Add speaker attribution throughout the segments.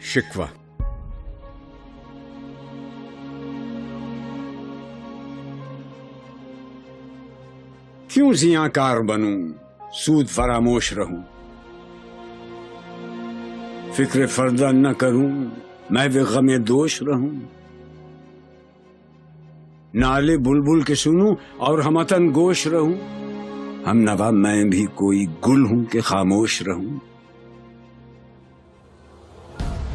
Speaker 1: شکوہ. کیوں زیاں کار بنوں، سود فراموش رہوں، فکر فردہ نہ کروں، میں بھی غم دوش رہوں. نالے بلبل کے سنوں اور ہمتن گوش رہوں، ہم نوا میں بھی کوئی گل ہوں کہ خاموش رہوں.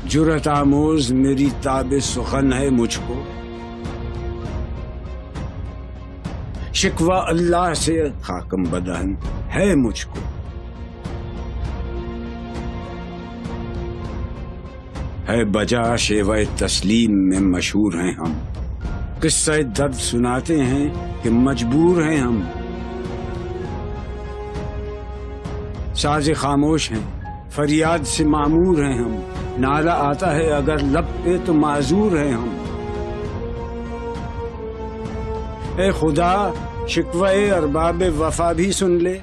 Speaker 1: جرأت آموز میری تاب سخن ہے مجھ کو، شکوہ اللہ سے خاکم بدہن ہے مجھ کو. ہے بجا شیوہ تسلیم میں مشہور ہیں ہم، قصہ درد سناتے ہیں کہ مجبور ہیں ہم. ساز خاموش ہیں، فریاد سے معمور ہیں ہم، نعرہ آتا ہے اگر لب پہ تو معذور ہیں ہم. اے خدا شکوہ ارباب وفا بھی سن لے،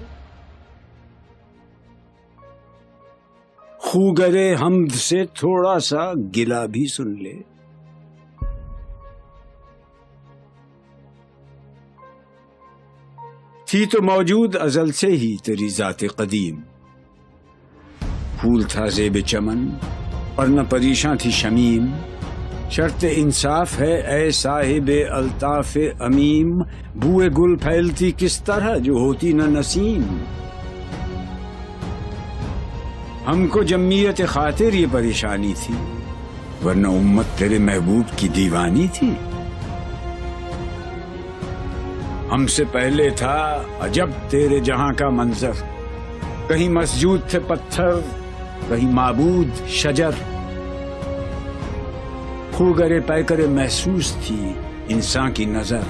Speaker 1: خوگرے حمد سے تھوڑا سا گلہ بھی سن لے. تھی تو موجود ازل سے ہی تیری ذات قدیم، پھول تھا زیب چمن اور نہ پریشاں تھی شمیم. شرط انصاف ہے اے صاحب الطاف امیم، بوئے گل پھیلتی کس طرح جو ہوتی نہ نسیم. ہم کو جمعیت خاطر یہ پریشانی تھی، ورنہ امت تیرے محبوب کی دیوانی تھی. ہم سے پہلے تھا عجب تیرے جہاں کا منظر، کہیں مسجود تھے پتھر، کہیں معبود شجر. خوگرے پیکرے محسوس تھی انسان کی نظر،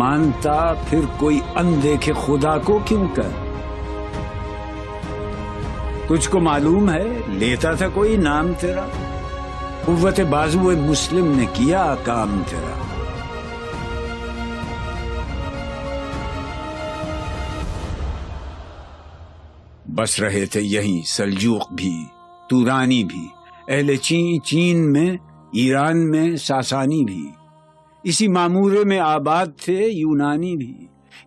Speaker 1: مانتا پھر کوئی اندیکھے خدا کو کیوں کر. تجھ کو معلوم ہے لیتا تھا کوئی نام تیرا، قوت بازو مسلم نے کیا کام تیرا. بس رہے تھے یہیں سلجوق بھی تورانی بھی، اہل چین میں، ایران میں ساسانی بھی. اسی معمورے میں آباد تھے یونانی بھی،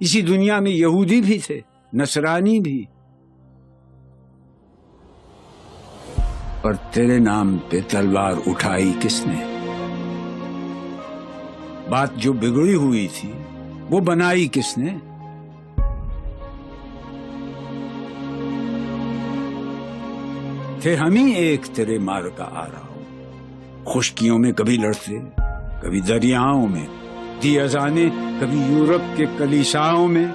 Speaker 1: اسی دنیا میں یہودی بھی تھے نصرانی بھی. پر تیرے نام پہ تلوار اٹھائی کس نے؟ بات جو بگڑی ہوئی تھی وہ بنائی کس نے؟ تھے ہم ہی ایک تیرے مار کا آ رہا ہو، خشکیوں میں کبھی لڑتے کبھی دریاؤں میں، دی اذانیں کبھی یورپ کے کلیساؤں میں،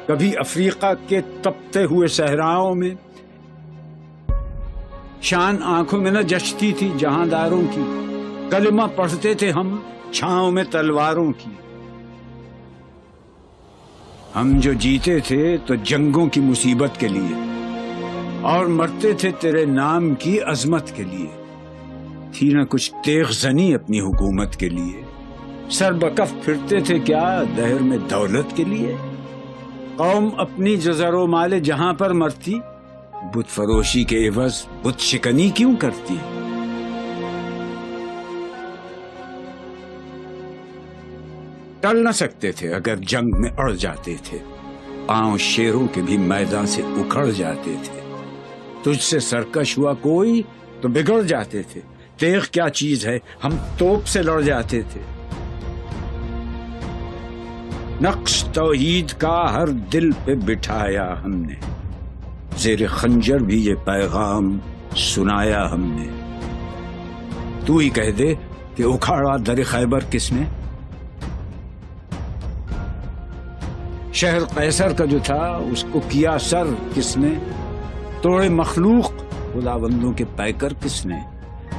Speaker 1: کبھی افریقہ کے تپتے ہوئے صحراؤں میں. شان آنکھوں میں نہ جچتی تھی جہانداروں کی، کلمہ پڑھتے تھے ہم چھاؤں میں تلواروں کی. ہم جو جیتے تھے تو جنگوں کی مصیبت کے لیے، اور مرتے تھے تیرے نام کی عظمت کے لیے. تھی نہ کچھ تیغ زنی اپنی حکومت کے لیے، سر بکف پھرتے تھے کیا دہر میں دولت کے لیے. قوم اپنی جزر و مال جہاں پر مرتی، بت فروشی کے عوض بت شکنی کیوں کرتی. ٹل نہ سکتے تھے اگر جنگ میں اڑ جاتے تھے، پاؤں شیروں کے بھی میدان سے اکھڑ جاتے تھے. تجھ سے سرکش ہوا کوئی تو بگڑ جاتے تھے، تیغ کیا چیز ہے ہم توپ سے لڑ جاتے تھے. نقش توحید کا ہر دل پہ بٹھایا ہم نے، زیر خنجر بھی یہ پیغام سنایا ہم نے. تو ہی کہہ دے کہ اکھاڑا در خیبر کس نے؟ شہر قیصر کا جو تھا اس کو کیا سر کس نے؟ توڑے مخلوق خداوندوں کے پیکر کس نے؟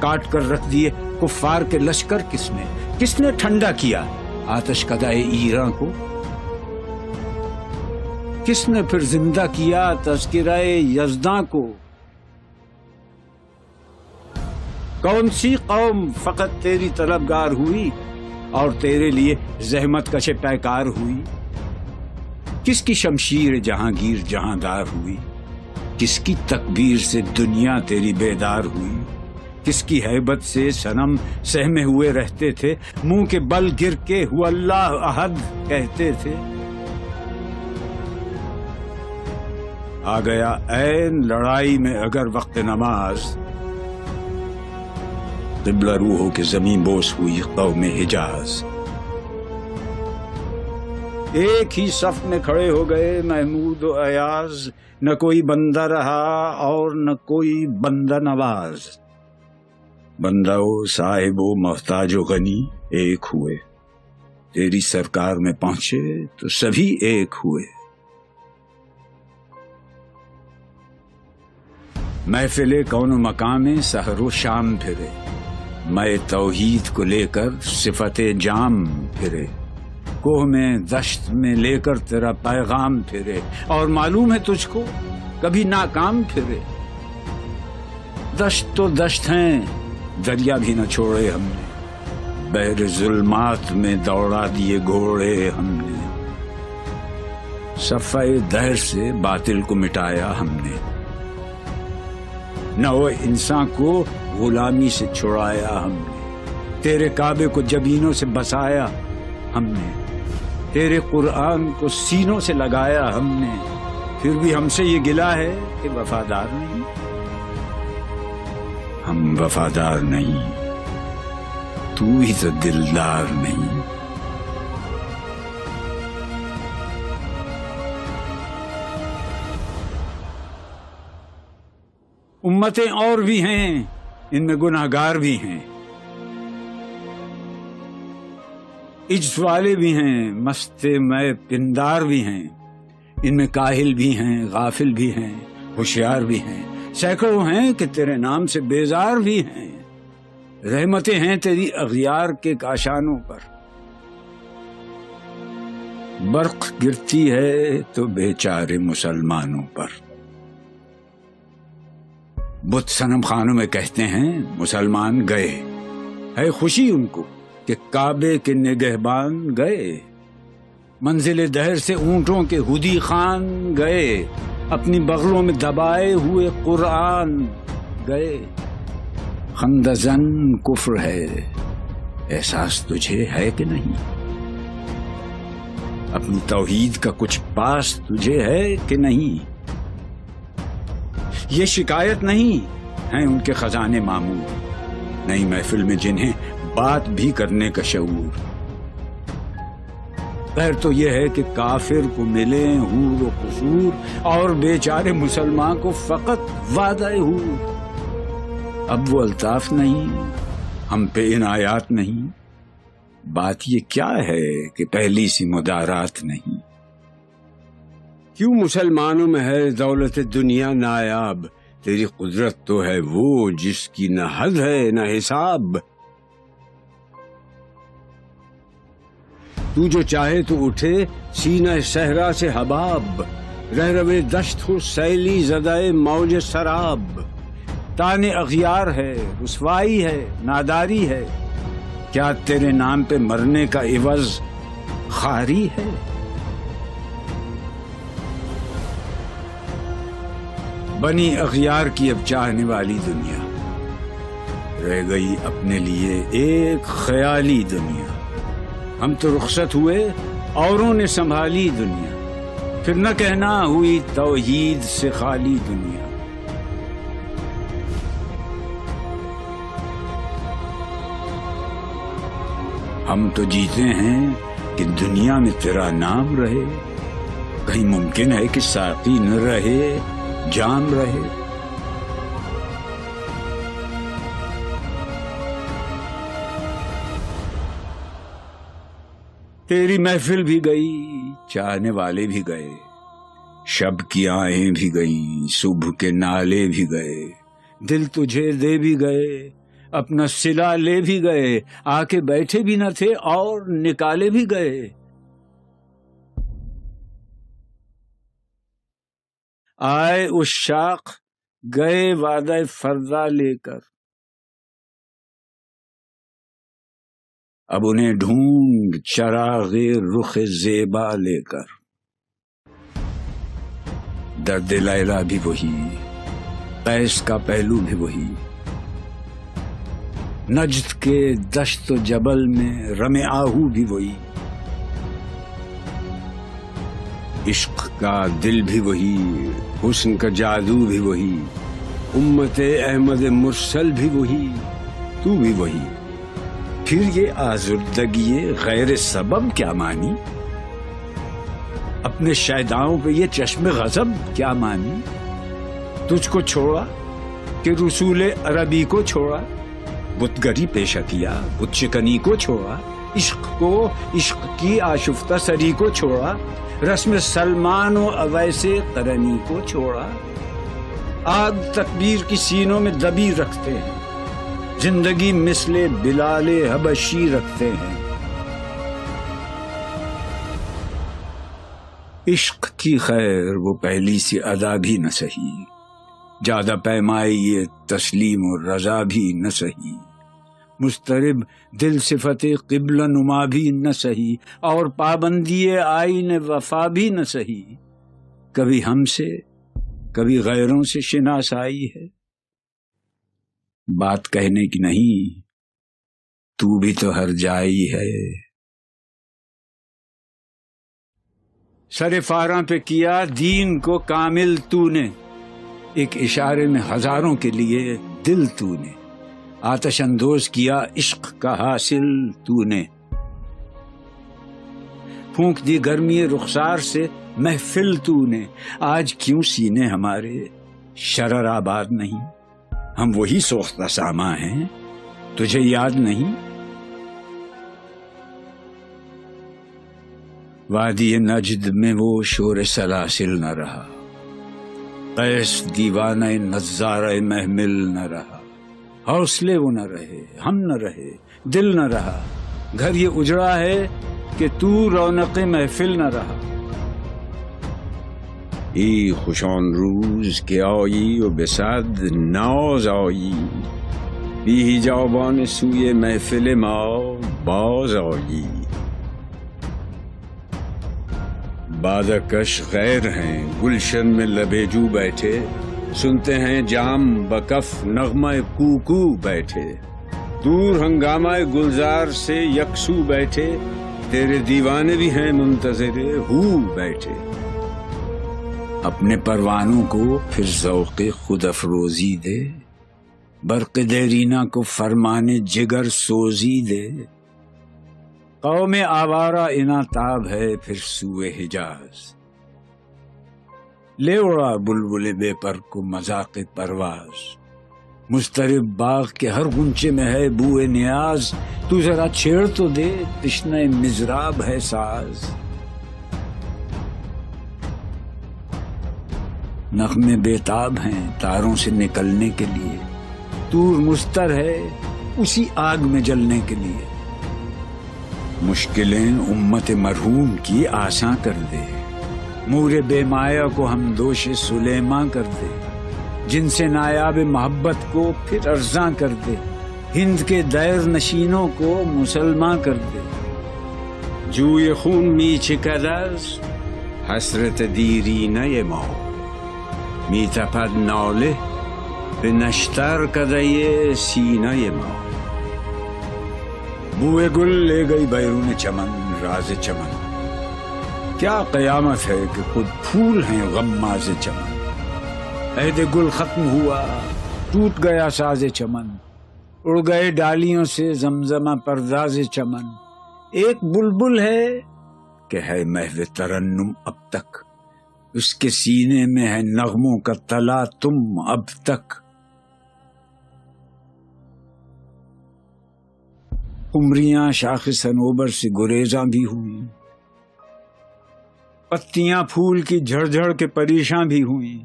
Speaker 1: کاٹ کر رکھ دیے کفار کے لشکر کس نے؟ کس نے ٹھنڈا کیا آتش کدائے ایراں کو؟ کس نے پھر زندہ کیا تذکرہ یزداں کو؟ کون سی قوم فقط تیری طلبگار ہوئی اور تیرے لیے زحمت کش پیکار ہوئی؟ کس کی شمشیر جہانگیر جہاندار ہوئی؟ کس کی تکبیر سے دنیا تیری بیدار ہوئی؟ کس کی ہیبت سے صنم سہمے ہوئے رہتے تھے، منہ کے بل گر کے ہوا اللہ احد کہتے تھے؟ آ گیا عین لڑائی میں اگر وقت نماز، قبلہ روح ہو کے زمین بوس ہوئی قوم حجاز۔ ایک ہی صف میں کھڑے ہو گئے محمود و ایاز، نہ کوئی بندہ رہا اور نہ کوئی بندہ نواز۔ بندہ و صاحب و محتاج و غنی ایک ہوئے، تیری سرکار میں پہنچے تو سبھی ایک ہوئے۔ محفل کون و مقام سحر و شام پھرے، میں توحید کو لے کر صفت جام پھرے، کوہ میں دشت میں لے کر تیرا پیغام پھرے، اور معلوم ہے تجھ کو کبھی ناکام پھرے۔ دشت تو دشت ہیں، دریا بھی نہ چھوڑے ہم نے، بحر ظلمات میں دوڑا دیے گھوڑے ہم نے، صفحہ دہر سے باطل کو مٹایا ہم نے، نو انسان کو غلامی سے چھڑایا ہم نے، تیرے کعبے کو جبینوں سے بسایا ہم نے، تیرے قرآن کو سینوں سے لگایا ہم نے، پھر بھی ہم سے یہ گلہ ہے کہ وفادار نہیں۔ ہم وفادار نہیں، تو ہی تو دلدار نہیں۔ امتیں اور بھی ہیں، ان میں گناہگار بھی ہیں، عجز والے بھی ہیں، مست میں پندار بھی ہیں، ان میں کاہل بھی ہیں، غافل بھی ہیں، ہوشیار بھی ہیں، سینکڑوں ہیں کہ تیرے نام سے بیزار بھی ہیں۔ رحمتیں ہیں تیری اغیار کے کاشانوں پر، برق گرتی ہے تو بیچارے مسلمانوں پر۔ بت صنم خانوں میں کہتے ہیں مسلمان گئے، ہے خوشی ان کو کہ کعبے کے نگہبان گئے، منزل دہر سے اونٹوں کے ہدی خان گئے، اپنی بغلوں میں دبائے ہوئے قرآن گئے۔ خندزن کفر ہے، احساس تجھے ہے کہ نہیں؟ اپنی توحید کا کچھ پاس تجھے ہے کہ نہیں؟ یہ شکایت نہیں ہیں ان کے خزانے معمور، نئی محفل میں جنہیں بات بھی کرنے کا شعور۔ خیر تو یہ ہے کہ کافر کو ملے حور و قصور، اور بیچارے مسلمان کو فقط وعدہ حور۔ اب وہ الطاف نہیں، ہم پہ عنایات نہیں، بات یہ کیا ہے کہ پہلی سی مدارات نہیں۔ کیوں مسلمانوں میں ہے دولت دنیا نایاب، تیری قدرت تو ہے وہ جس کی نہ حد ہے نہ حساب۔ تو جو چاہے تو اٹھے سینہ صحرا سے حباب، رہ روے دشت ہو سیلی زدائے موج سراب۔ تانے اغیار ہے، رسوائی ہے، ناداری ہے، کیا تیرے نام پہ مرنے کا عوض خاری ہے؟ بنی اغیار کی اب چاہنے والی دنیا، رہ گئی اپنے لیے ایک خیالی دنیا۔ ہم تو رخصت ہوئے، اوروں نے سنبھالی دنیا، پھر نہ کہنا ہوئی توحید سے خالی دنیا۔ ہم تو جیتے ہیں کہ دنیا میں تیرا نام رہے، کہیں ممکن ہے کہ ساقی نہ رہے جام رہے۔ تیری محفل بھی گئی، چاہنے والے بھی گئے، شب کی آہیں بھی گئیں، صبح کے نالے بھی گئے، دل تجھے دے بھی گئے، اپنا صلہ لے بھی گئے، آ کے بیٹھے بھی نہ تھے اور نکالے بھی گئے۔ آئے عشاق گئے وعدہ فردا لے کر، اب انہیں ڈھونڈ چراغ رخ زیبا لے کر۔ درد لیلا بھی وہی، قیس کا پہلو بھی وہی، نجد کے دشت و جبل میں رم آہو بھی وہی، عشق کا دل بھی وہی، حسن کا جادو بھی وہی، امت احمد مرسل بھی وہی، تو بھی وہی، پھر یہ آزردگی غیر سبب کیا مانی؟ اپنے شیداؤں پہ یہ چشم غضب کیا مانی؟ تجھ کو چھوڑا کہ رسول عربی کو چھوڑا، بت گری پیشہ کیا، بت شکنی کو چھوڑا، عشق کو، عشق کی آشفتہ سری کو چھوڑا، رسم سلمان و اویس قرنی کو چھوڑا، آگ تکبیر کی سینوں میں دبی رکھتے ہیں، زندگی مثل بلال حبشی رکھتے ہیں۔ عشق کی خیر وہ پہلی سی ادا بھی نہ سہی، زیادہ پیمائی یہ تسلیم و رضا بھی نہ سہی، مضطرب دل صفت قبلہ نما بھی نہ سہی، اور پابندی آئین وفا بھی نہ سہی، کبھی ہم سے کبھی غیروں سے شناسائی ہے، بات کہنے کی نہیں، تو بھی تو ہر جائی ہے۔ سر فاراں پہ کیا دین کو کامل تو نے، ایک اشارے میں ہزاروں کے لیے دل تو نے، آتش اندوز کیا عشق کا حاصل تو نے، پھونک دی گرمی رخسار سے محفل تو نے، آج کیوں سینے ہمارے شرر آباد نہیں؟ ہم وہی سوختہ ساما ہیں، تجھے یاد نہیں؟ وادی نجد میں وہ شور سلاسل نہ رہا، قیس دیوانہ نظارہ محمل نہ رہا، حوصلے وہ نہ رہے، ہم نہ رہے، دل نہ رہا، گھر یہ اجڑا ہے کہ تو رونق محفل نہ رہا۔ ای خوشان روز کہ آیی و بصد ناز آیی، بی جوابان سوی محفل ما باز آیی، بادکش غیر ہیں گلشن میں لبیجو بیٹھے، سنتے ہیں جام بکف نغمہ کوکو بیٹھے، دور ہنگامہ گلزار سے یکسو بیٹھے، تیرے دیوانے بھی ہیں منتظر ہو بیٹھے، اپنے پروانوں کو پھر ذوق خود افروزی دے، برق دیرینہ کو فرمانے جگر سوزی دے، قوم آوارہ اناتاب ہے پھر سوئے حجاز، لے اڑا بلبل بے پر کو مذاق پرواز، مضطرب باغ کے ہر غنچے میں ہے بوئے نیاز، تو ذرا چھیڑ تو دے تشنہ مضراب ہے ساز، نغمے بےتاب ہیں تاروں سے نکلنے کے لیے، طور مستر ہے اسی آگ میں جلنے کے لیے، مشکلیں امت مرحوم کی آساں کر دے، مور بے مایا کو ہم دوش سلیماں کر دے، جن سے نایاب محبت کو پھر ارزاں کر دے، ہند کے دیر نشینوں کو مسلمان کر دے، جوئے خون می چکدز حسرت دیری نئے ماں، می تپد نالے به نشتر کدے سینہ ماں، بوئے گل لے گئی بیرون چمن راز چمن، کیا قیامت ہے کہ خود پھول ہیں غماز چمن، عہد گل ختم ہوا ٹوٹ گیا ساز چمن، اڑ گئے ڈالیوں سے زمزمہ پرداز چمن، ایک بلبل ہے کہ ہے محو ترنم اب تک، اس کے سینے میں ہے نغموں کا تلا تم اب تک، قمریاں شاخ صنوبر سے گریزاں بھی ہوئیں، پتیاں پھول کی جھڑ جھڑ کے پریشاں بھی ہوئیں،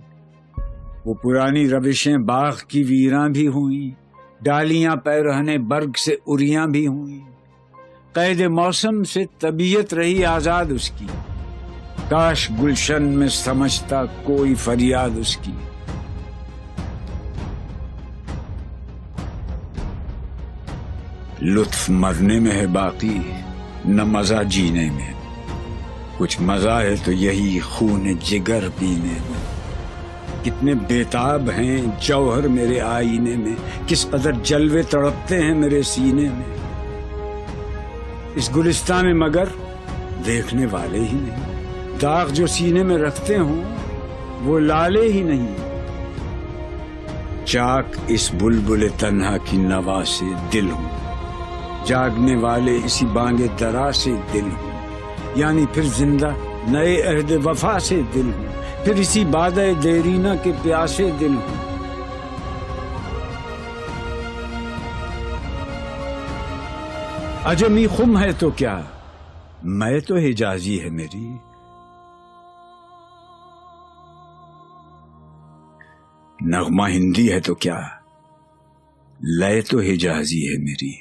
Speaker 1: وہ پرانی روشیں باغ کی ویراں بھی ہوئیں، ڈالیاں پیرہنے برگ سے اریاں بھی ہوئیں، قید موسم سے طبیعت رہی آزاد اس کی، کاش گلشن میں سمجھتا کوئی فریاد اس کی، لطف مرنے میں ہے باقی نہ مزہ جینے میں، کچھ مزہ ہے تو یہی خون جگر پینے میں۔ کتنے بیتاب ہیں جوہر میرے آئینے میں، کس قدر جلوے تڑپتے ہیں میرے سینے میں، اس گلستان میں مگر دیکھنے والے ہی نہیں، داغ جو سینے میں رکھتے ہوں وہ لالے ہی نہیں، چاک اس بلبل تنہا کی نوا سے دل ہوں، جاگنے والے اسی بانگ درا سے دل ہوں، یعنی پھر زندہ نئے عہد وفا سے دل ہوں، پھر اسی بادہ دیرینہ کے پیاسے دل ہوں۔ عجمی خم ہے تو کیا، میں تو حجازی ہے میری، نغمہ ہندی ہے تو کیا، لے تو حجازی ہے میری۔